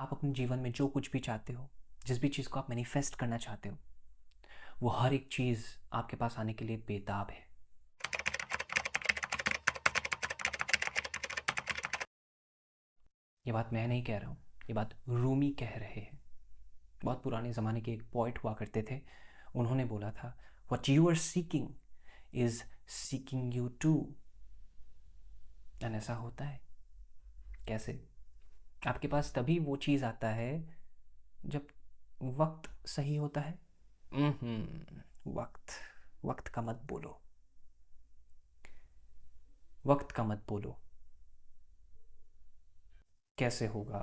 आप अपने जीवन में जो कुछ भी चाहते हो, जिस भी चीज़ को आप मैनिफेस्ट करना चाहते हो, वो हर एक चीज़ आपके पास आने के लिए बेताब है। ये बात मैं नहीं कह रहा हूँ, ये बात रूमी कह रहे हैं। बहुत पुराने ज़माने के एक पोइट हुआ करते थे, उन्होंने बोला था, "What you are seeking is seeking you too." And ऐसा होता है। कैसे? आपके पास तभी वो चीज़ आता है जब वक्त सही होता है। वक्त, वक्त का मत बोलो, वक्त का मत बोलो। कैसे होगा?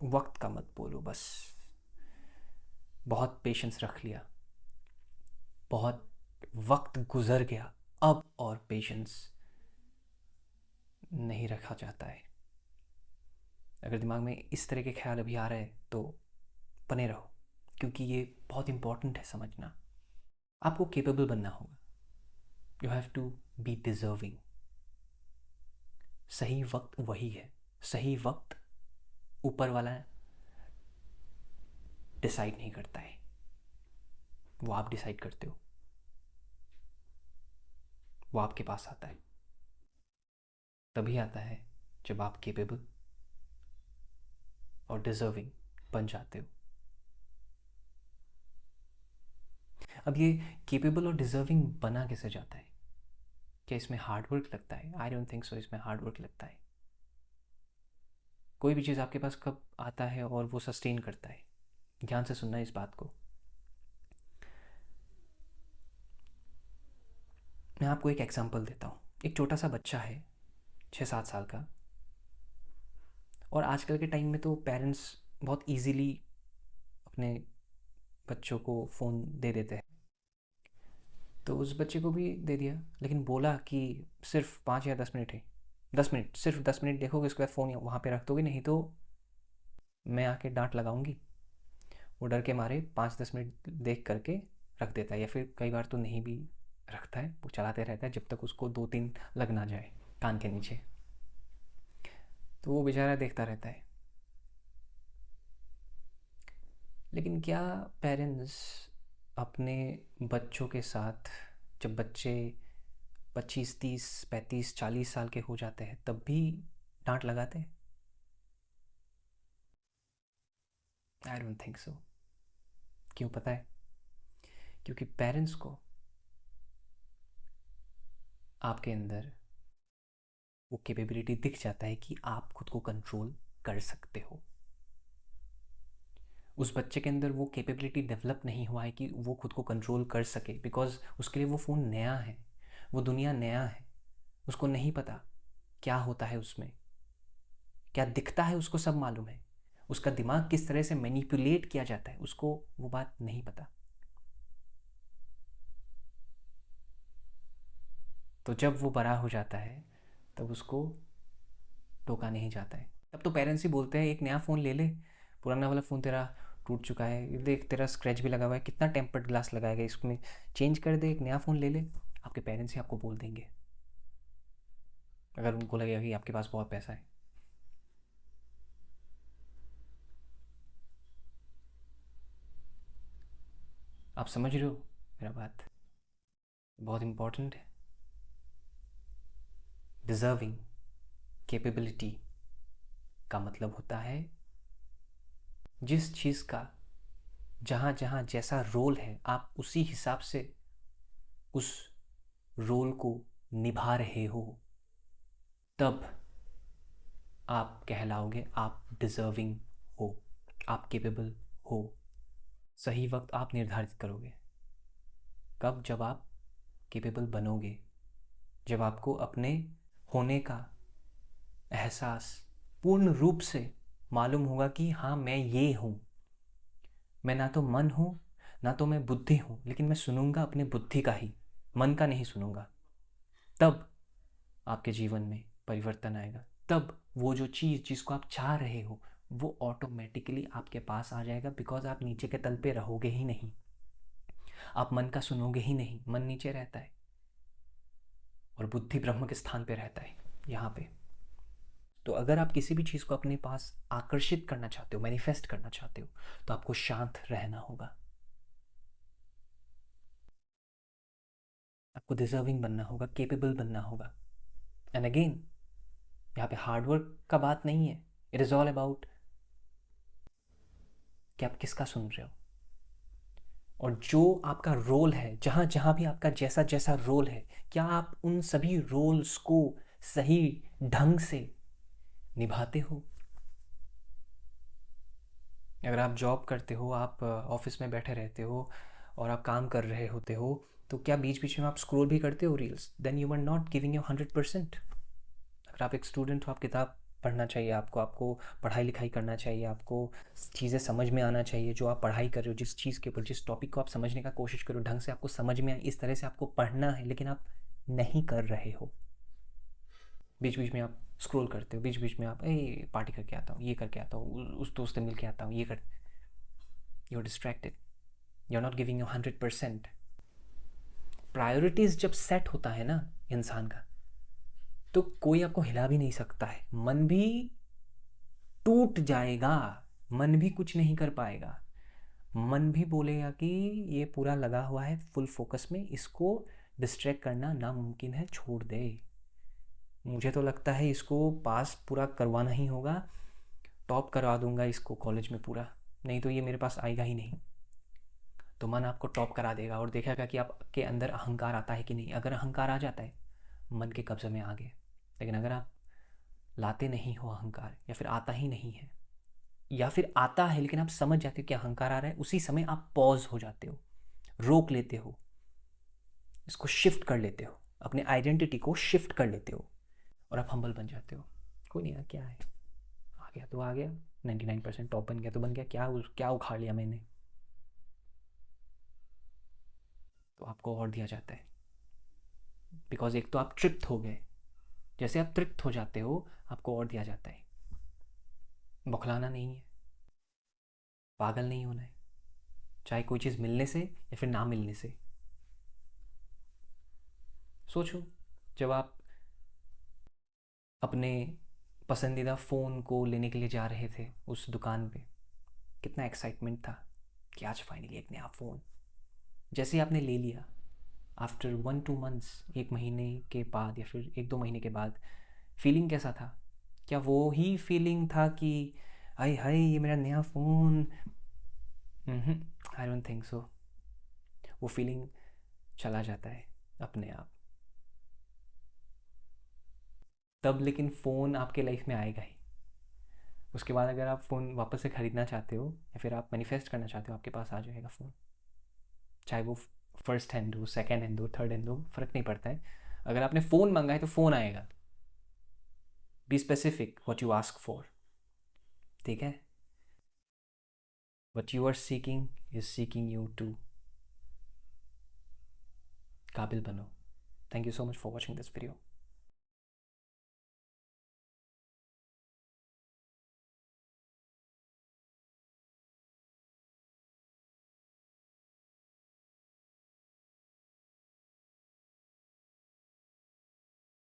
वक्त का मत बोलो बस। बहुत पेशेंस रख लिया, बहुत वक्त गुजर गया, अब और पेशेंस नहीं रखा जाता है। अगर दिमाग में इस तरह के ख्याल अभी आ रहे हैं तो बने रहो, क्योंकि ये बहुत इम्पॉर्टेंट है समझना। आपको केपेबल बनना होगा। You have to be deserving. सही वक्त वही है, सही वक्त ऊपर वाला डिसाइड नहीं करता है, वो आप डिसाइड करते हो। वो आपके पास आता है, तभी आता है जब आप केपेबल और डिजर्विंग बन जाते हो। अब ये केपेबल और डिजर्विंग बना कैसे जाता है? क्या इसमें हार्ड वर्क लगता है? आई डोंट थिंक सो, इसमें हार्ड वर्क लगता है। कोई भी चीज़ आपके पास कब आता है और वो सस्टेन करता है? ध्यान से सुनना इस बात को। मैं आपको एक एग्जांपल देता हूँ। एक छोटा सा बच्चा है, 6-7 साल का, और आजकल के टाइम में तो पेरेंट्स बहुत इजीली अपने बच्चों को फ़ोन दे देते हैं। तो उस बच्चे को भी दे दिया, लेकिन बोला कि सिर्फ 5 या 10 मिनट है। 10 मिनट, सिर्फ 10 मिनट देखोगे, उसके बाद फ़ोन वहाँ पे रख दोगे, नहीं तो मैं आके डांट लगाऊंगी। वो डर के मारे 5-10 मिनट देख करके रख देता है, या फिर कई बार तो नहीं भी रखता है, वो चलाते रहता है जब तक उसको 2-3 लग ना जाए कान के नीचे। तो वो बेचारा देखता रहता है। लेकिन क्या पेरेंट्स अपने बच्चों के साथ, जब बच्चे 25-30-35-40 साल के हो जाते हैं, तब भी डांट लगाते हैं? I don't think so. क्यों पता है? क्योंकि पेरेंट्स को आपके अंदर वो कैपेबिलिटी दिख जाता है कि आप खुद को कंट्रोल कर सकते हो। उस बच्चे के अंदर वो कैपेबिलिटी डेवलप नहीं हुआ है कि वो खुद को कंट्रोल कर सके, बिकॉज उसके लिए वो फ़ोन नया है, वो दुनिया नया है, उसको नहीं पता क्या होता है उसमें, क्या दिखता है उसको सब मालूम है, उसका दिमाग किस तरह से मैनिपुलेट किया जाता है उसको वो बात नहीं पता। तो जब वो बड़ा हो जाता है तब उसको टोका नहीं जाता है। तब तो पेरेंट्स ही बोलते हैं एक नया फ़ोन ले ले, पुराना वाला फ़ोन तेरा टूट चुका है, ये देख तेरा स्क्रैच भी लगा हुआ है, कितना टेम्पर्ड ग्लास लगाएगा, इसमें चेंज कर दे, एक नया फ़ोन ले ले। आपके पेरेंट्स ही आपको बोल देंगे, अगर उनको लगेगा कि आपके पास बहुत पैसा है। आप समझ रहे हो मेरा बात? बहुत इम्पोर्टेंट है। डिज़र्विंग, कैपेबिलिटी का मतलब होता है जिस चीज़ का जहाँ जहाँ जैसा रोल है, आप उसी हिसाब से उस रोल को निभा रहे हो, तब आप कहलाओगे आप डिज़र्विंग हो, आप केपेबल हो। सही वक्त आप निर्धारित करोगे कब? जब आप केपेबल बनोगे, जब आपको अपने होने का एहसास पूर्ण रूप से मालूम होगा कि हाँ मैं ये हूँ। मैं ना तो मन हूँ, ना तो मैं बुद्धि हूँ, लेकिन मैं सुनूंगा अपने बुद्धि का ही, मन का नहीं सुनूंगा। तब आपके जीवन में परिवर्तन आएगा। तब वो जो चीज़ जिसको आप चाह रहे हो वो ऑटोमेटिकली आपके पास आ जाएगा, बिकॉज आप नीचे के तल पे रहोगे ही नहीं, आप मन का सुनोगे ही नहीं। मन नीचे रहता है और बुद्धि ब्रह्म के स्थान पे रहता है, यहाँ पे। तो अगर आप किसी भी चीज़ को अपने पास आकर्षित करना चाहते हो, मैनिफेस्ट करना चाहते हो, तो आपको शांत रहना होगा, आपको डिजर्विंग बनना होगा, केपेबल बनना होगा। एंड अगेन, यहाँ पे हार्डवर्क का बात नहीं है, इट इज़ ऑल अबाउट कि आप किसका सुन रहे हो, और जो आपका रोल है, जहाँ जहाँ भी आपका जैसा जैसा रोल है, क्या आप उन सभी रोल्स को सही ढंग से निभाते हो। अगर आप जॉब करते हो, आप ऑफिस में बैठे रहते हो और आप काम कर रहे होते हो, तो क्या बीच बीच में आप स्क्रॉल भी करते हो reels? Then you are not giving your 100%। अगर आप एक स्टूडेंट हो, आप किताब पढ़ना चाहिए, आपको आपको पढ़ाई लिखाई करना चाहिए, आपको चीज़ें समझ में आना चाहिए, जो आप पढ़ाई कर रहे हो, जिस चीज़ के ऊपर, जिस टॉपिक को आप समझने का कोशिश करो, ढंग से आपको समझ में आए, इस तरह से आपको पढ़ना है, लेकिन आप नहीं कर रहे हो। बीच बीच में आप स्क्रॉल करते हो, बीच बीच में आप ए पार्टी करके आता हूँ, ये करके आता हूँ, उस दोस्त से मिल के आता हूँ, ये कर, you are distracted, you are not giving your 100%। प्रायोरिटीज़ जब सेट होता है ना इंसान का, तो कोई आपको हिला भी नहीं सकता है, मन भी टूट जाएगा, मन भी कुछ नहीं कर पाएगा, मन भी बोलेगा कि ये पूरा लगा हुआ है फुल फोकस में, इसको डिस्ट्रैक्ट करना नामुमकिन है, छोड़ दे, मुझे तो लगता है इसको पास पूरा करवाना ही होगा, टॉप करवा दूंगा इसको कॉलेज में पूरा, नहीं तो ये मेरे पास आएगा ही नहीं। तो मन आपको टॉप करा देगा और देखेगा कि आपके अंदर अहंकार आता है कि नहीं। अगर अहंकार आ जाता है, मन के कब्जे में आ गए। लेकिन अगर आप लाते नहीं हो अहंकार, या फिर आता ही नहीं है, या फिर आता है लेकिन आप समझ जाते हो कि अहंकार आ रहा है, उसी समय आप पॉज हो जाते हो, रोक लेते हो, इसको शिफ्ट कर लेते हो, अपने आइडेंटिटी को शिफ्ट कर लेते हो, और आप हम्बल बन जाते हो। कोई नहीं यार, क्या है, आ गया तो आ गया, 99% टॉप बन गया तो बन गया, क्या उखाड़ लिया मैंने। तो आपको और दिया जाता है, बिकॉज एक तो आप तृप्त हो गए, जैसे आप तृप्त हो जाते हो, आपको और दिया जाता है। बौखलाना नहीं है, पागल नहीं होना है, चाहे कोई चीज़ मिलने से या फिर ना मिलने से। सोचो, जब आप अपने पसंदीदा फ़ोन को लेने के लिए जा रहे थे उस दुकान पे, कितना एक्साइटमेंट था कि आज फाइनली एक नया फ़ोन। जैसे ही आपने ले लिया, आफ्टर 1-2 मंथ्स, 1 महीने के बाद या फिर 1-2 महीने के बाद, फीलिंग कैसा था? क्या वो ही फीलिंग था कि हाय हाय ये मेरा नया phone? I don't think so. वो फीलिंग चला जाता है अपने आप। तब लेकिन फ़ोन आपके लाइफ में आएगा ही। उसके बाद अगर आप फ़ोन वापस से ख़रीदना चाहते हो या फिर आप मैनिफेस्ट करना चाहते हो, आपके पास आ जाएगा फ़ोन। चाहे वो फर्स्ट हैंड हो, सेकेंड हैंड हो, थर्ड हैंड हो, फ़र्क नहीं पड़ता है। अगर आपने फ़ोन मंगा है तो फ़ोन आएगा। Be specific what you ask for, ठीक है? What you are seeking is seeking you too. काबिल बनो। Thank you so much for watching this video.